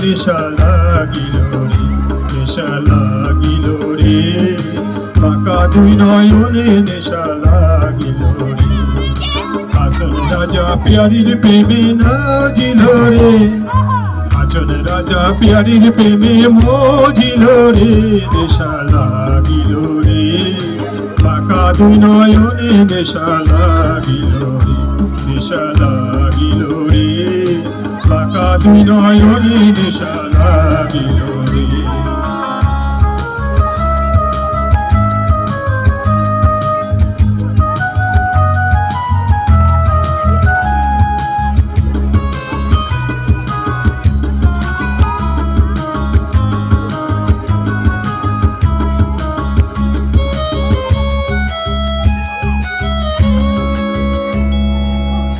নেশা লাগিল রে, নেশা লাগিল রে, বাঁকা দুই নয়নে নেশা লাগিল রে। হাসন রাজা পিয়ারির প্রেমে নাজিল রে, হাসন রাজা পিয়ারির প্রেমে মজিল রে, নেশা লাগিল রে, বাঁকা দুই নয়নে নেশা লাগিল রে, নেশা লাগিল রে, বাঁকা দুই নয়নে নেশা লাগিল রে।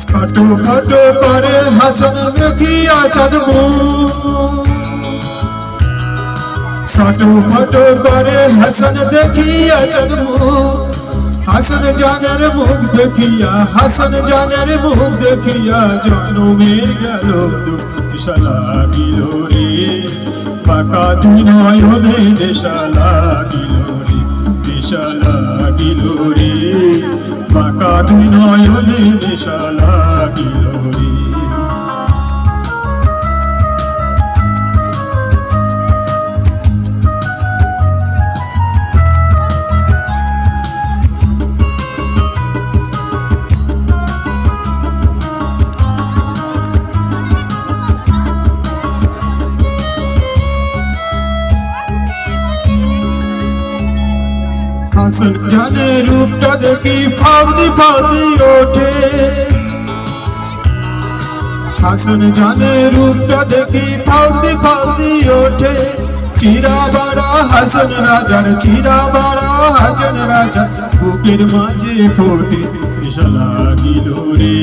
খাটো খাটো করে হাসন দেখিয়া চাঁদবো, খাটো খাটো করে হাসন দেখিয়া চাঁদবো, হাসন জানের মুখ দেখিয়া, হাসন জানের মুখ দেখিয়া জনমের গেল নেশা লাগিল রে, বাঁকা দুই নয়নে নেশা লাগিল রে, নেশা লাগিল রে, বাঁকা দুই নয়নে নেশা লাগিল রে। হাসন জানের রূপটা দেখি ফাউদি ফাউদি ওঠে, হাসন জানের রূপটা দেখি ফাউদি ফাউদি ওঠে, চিরা বাড়া হাসন রাজার, চিরা বাড়া হাসন রাজা বুকের মাঝে ফোটে, নেশা লাগিল রে,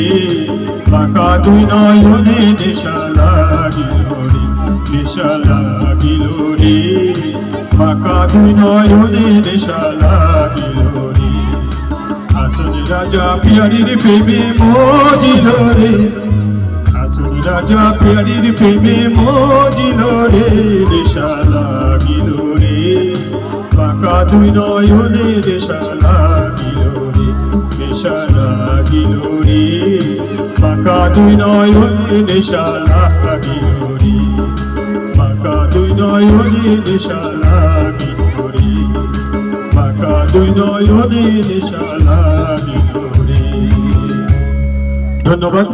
বাঁকা দুই নয়নে নেশা লাগিল রে, নেশা লাগিল রে, বাঁকা দুই নয়নে নেশা লাগিল রে। হাসন রাজা পিয়ারির প্রেমে মজিল রে, হাসন রাজা পিয়ারির প্রেমে মজিল রে, নেশা লাগিল রে, বাঁকা দুই নয়নে নেশা লাগিল রে, নেশা লাগিল রে, বাঁকা দুই নয়নে নেশা লাগিল রে, বাঁকা দুই নয়নে নেশা লাগিল রে, বাঁকা দুই নয়নে নেশা লাগিল রে। ধন্যবাদ।